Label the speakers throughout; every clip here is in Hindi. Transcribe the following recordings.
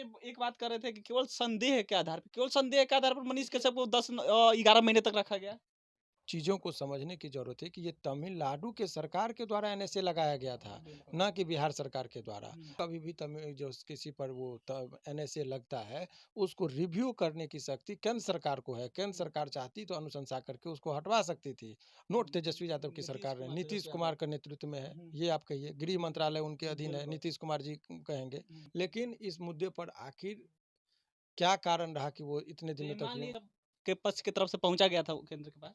Speaker 1: ये एक बात कर रहे थे कि केवल संदेह के आधार पर मनीष कश्यप को 11 महीने तक रखा गया।
Speaker 2: चीज़ों को समझने की ज़रूरत है कि ये तमिलनाडु के सरकार के द्वारा एनएसए लगाया गया था,
Speaker 1: बिल्कुल।
Speaker 2: ना कि बिहार सरकार के द्वारा।
Speaker 1: हुँ।
Speaker 2: कभी भी तमिल जो किसी पर वो एनएसए लगता है, उसको रिव्यू करने की शक्ति केंद्र सरकार को है। केंद्र सरकार चाहती तो अनुशंसा करके उसको हटवा सकती थी। नोट तेजस्वी यादव की सरकार ने, नीतीश कुमार के नेतृत्व में है। ये आप कहिए, गृह मंत्रालय उनके अधीन है, नीतीश कुमार जी कहेंगे। लेकिन इस मुद्दे पर आखिर क्या कारण रहा कि वो इतने
Speaker 1: तो ये
Speaker 2: दिनों तक
Speaker 1: मान
Speaker 2: ये
Speaker 1: लीजिए के पक्ष की तरफ से पहुँचा गया था वो केंद्र के पास।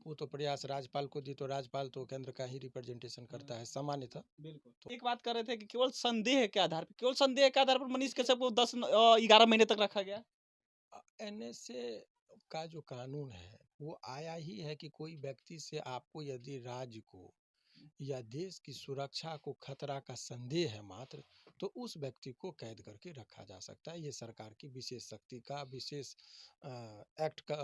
Speaker 2: वो तो प्रयास राज्यपाल को दी, तो राज्यपाल तो केंद्र का ही रिप्रेजेंटेशन करता है सामान्यतः।
Speaker 1: बिल्कुल। तो एक बात कर रहे थे कि केवल संदेह के आधार पर मनीष कश्यप को 11 महीने तक रखा गया।
Speaker 2: एनएसए का जो कानून है वो आया ही है कि कोई व्यक्ति से आपको यदि राज्य को या देश की सुरक्षा को खतरा का संदेह है मात्र, तो उस व्यक्ति को कैद करके रखा जा सकता है। ये सरकार की विशेष शक्ति का विशेष एक्ट का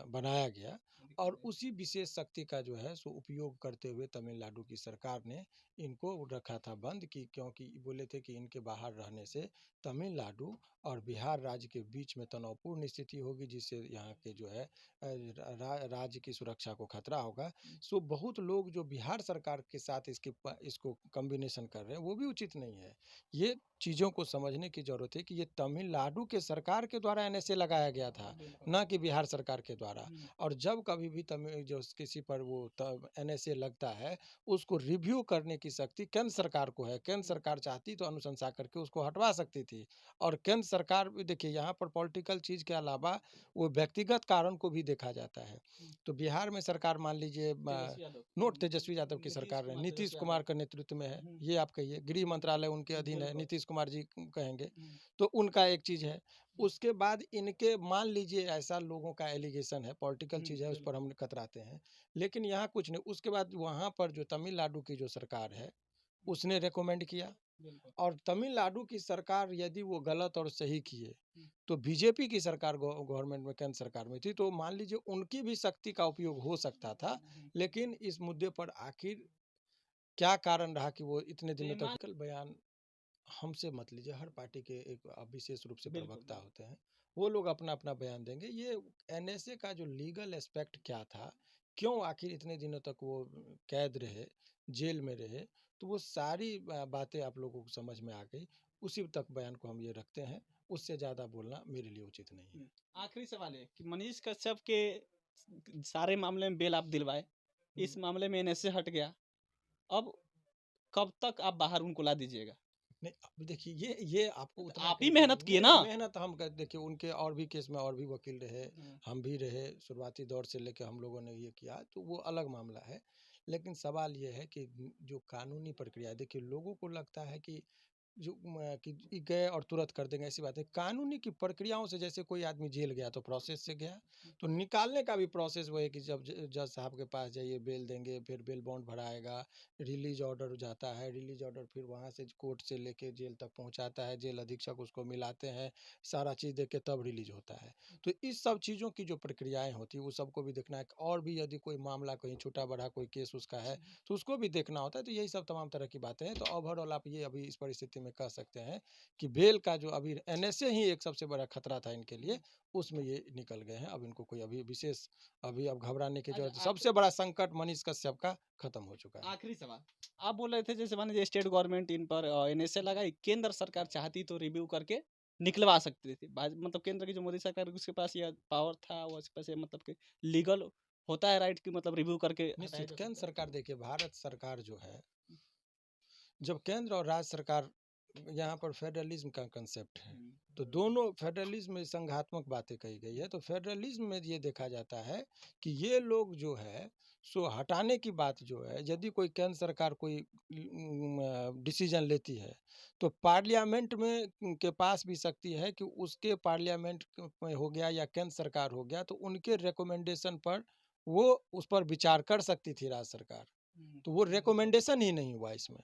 Speaker 2: बनाया गया, और उसी विशेष शक्ति का जो है सो उपयोग करते हुए तमिलनाडु की सरकार ने इनको रखा था बंद, की क्योंकि बोले थे कि इनके बाहर रहने से तमिलनाडु और बिहार राज्य के बीच में तनावपूर्ण स्थिति होगी, जिससे यहाँ के जो है राज्य की सुरक्षा को खतरा होगा। सो बहुत लोग जो बिहार सरकार के साथ इसको कॉम्बिनेशन कर रहे हैं, वो भी उचित नहीं है। ये चीज़ों को समझने की ज़रूरत है कि ये तमिलनाडु के सरकार के द्वारा एनएसए लगाया गया था, ना कि बिहार सरकार के द्वारा। और जब कभी भी तमिल जो किसी पर वो एनएसए लगता है, उसको रिव्यू करने की शक्ति केंद्र सरकार को है। केंद्र सरकार चाहती तो अनुशंसा करके उसको हटवा सकती थी। और केंद्र सरकार भी देखिए, यहाँ पर पॉलिटिकल चीज़ के अलावा वो व्यक्तिगत कारण को भी देखा जाता है। तो बिहार में सरकार मान लीजिए नोट तेजस्वी यादव की सरकार है, नीतीश कुमार के नेतृत्व में है। ये आप कहिए, गृह मंत्रालय उनके अधीन है, नीतीश कुमार जी कहेंगे। तो उनका एक चीज़ है। उसके बाद इनके मान लीजिए ऐसा लोगों का एलिगेशन है, पॉलिटिकल चीज़ है, उस पर हम कतराते हैं। लेकिन यहाँ कुछ नहीं। उसके बाद वहाँ पर जो तमिलनाडु की जो सरकार है, उसने रिकमेंड किया। और तमिलनाडु की सरकार यदि वो गलत और सही किए, तो बीजेपी की सरकार गवर्नमेंट में, केंद्र सरकार में थी, तो मान लीजिए उनकी भी शक्ति का उपयोग हो सकता था। लेकिन इस मुद्दे पर आखिर क्या कारण रहा कि वो इतने दिनों तक कल बयान हमसे मत लीजिए। हर पार्टी के एक विशेष रूप से प्रवक्ता होते हैं, वो लोग अपना अपना बयान देंगे। ये एनएसए का जो लीगल एस्पेक्ट क्या था, क्यों आखिर इतने दिनों तक वो कैद रहे, जेल में रहे, तो वो सारी बातें आप लोगों को समझ में आ गई। उसी तक बयान को हम ये रखते हैं, उससे ज़्यादा बोलना मेरे लिए उचित नहीं है।
Speaker 1: आखिरी सवाल है कि मनीष कश्यप के सारे मामले में बेल आप दिलवाए, इस मामले में एनएसए हट गया, अब कब तक आप बाहर उनको ला दीजिएगा?
Speaker 2: नहीं, अब देखिए, ये आपको
Speaker 1: तो
Speaker 2: उतना
Speaker 1: आप ही
Speaker 2: कहीं
Speaker 1: मेहनत किए ना।
Speaker 2: मेहनत हम देखिए, उनके और भी केस में और भी वकील रहे, हम भी रहे, शुरुआती दौर से लेकर हम लोगों ने ये किया, तो वो अलग मामला है। लेकिन सवाल ये है कि जो कानूनी प्रक्रिया है, देखिए लोगों को लगता है कि जो कि गए और तुरंत कर देंगे, ऐसी बात है। कानूनी की प्रक्रियाओं से, जैसे कोई आदमी जेल गया तो प्रोसेस से गया, तो निकालने का भी प्रोसेस वो है कि जब जज साहब के पास जाइए, बेल देंगे, फिर बेल बॉन्ड भराएगा, रिलीज ऑर्डर जाता है, रिलीज ऑर्डर फिर वहाँ से कोर्ट से लेके जेल तक पहुँचाता है, जेल अधीक्षक उसको मिलाते हैं, सारा चीज़ देख के तब रिलीज होता है। तो इस सब चीज़ों की जो प्रक्रियाएँ होती है, वो सबको भी देखना है। और भी यदि कोई मामला कहीं छोटा बड़ा कोई केस उसका है, तो उसको भी देखना होता है। तो यही सब तमाम तरह की बातें हैं। तो ओवरऑल आप ये अभी इस परिस्थिति में कह सकते हैं कि बेल का जो अभी एनएसए ही एक सबसे बड़ा खतरा था इनके लिए, उसमें ये निकल गए हैं। अब इनको कोई अभी विशेष अभी अब घबराने की जरूरत, सबसे बड़ा संकट मनीष कश्यप का खत्म हो चुका है।
Speaker 1: आखिरी सवाल, आप बोल रहे थे जैसे मान लीजिए स्टेट गवर्नमेंट इन पर एनएसए लगाई, केंद्र सरकार चाहती तो रिव्यू करके निकलवा सकती थी। मतलब केंद्र की जो मोदी सरकार है, उसके पास ये पावर था, वो उसके पास ये मतलब कि लीगल होता है राइट की मतलब रिव्यू करके हटाया
Speaker 2: निश्चित,
Speaker 1: जा
Speaker 2: केंद्र
Speaker 1: सकता है।
Speaker 2: सरकार देखिए, भारत सरकार जो है, जब केंद्र और राज्य सरकार, यहाँ पर फेडरलिज्म का कंसेप्ट है, तो दोनों फेडरलिज्म में संघात्मक बातें कही गई है। तो फेडरलिज्म में ये देखा जाता है कि ये लोग जो है सो हटाने की बात जो है, यदि कोई केंद्र सरकार कोई डिसीजन लेती है, तो पार्लियामेंट में के पास भी शक्ति है कि उसके पार्लियामेंट में हो गया या केंद्र सरकार हो गया, तो उनके रिकमेंडेशन पर वो उस पर विचार कर सकती थी राज्य सरकार। तो वो रिकमेंडेशन ही नहीं हुआ इसमें।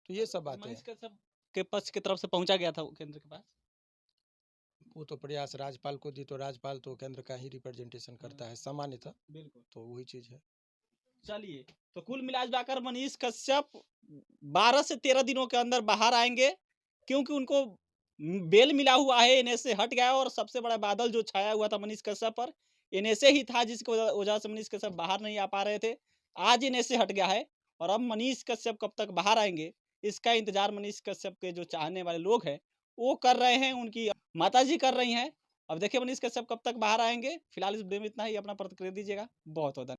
Speaker 2: तो ये सब बातें
Speaker 1: मनीष
Speaker 2: हैं।
Speaker 1: कश्यप के पक्ष की तरफ से पहुंचा गया था वो केंद्र के पास।
Speaker 2: वो तो प्रयास राज्यपाल को दी, तो राज्यपाल तो केंद्र का ही रिप्रेजेंटेशन करता है सामान्यतः।
Speaker 1: बिल्कुल।
Speaker 2: तो वही चीज़ है।
Speaker 1: चलिए, तो कुल मिलाकर मनीष कश्यप 12 से 13 दिनों के अंदर बाहर आएंगे, क्योंकि उनको बेल मिला हुआ है, एनएसए हट गया है और सबसे बड़ा बादल जो छाया हुआ था मनीष कश्यप पर, एनएसए ही था जिसकी वजह से मनीष कश्यप बाहर नहीं आ पा रहे थे। आज एनएसए हट गया है और अब मनीष कश्यप कब तक बाहर आएँगे, इसका इंतज़ार मनीष कश्यप के जो चाहने वाले लोग हैं, वो कर रहे हैं, उनकी माताजी कर रही हैं। अब देखिए मनीष कश्यप कब तक बाहर आएँगे। फिलहाल इस वीडियो में इतना ही, अपना प्रतिक्रिया दीजिएगा। बहुत-बहुत धन्य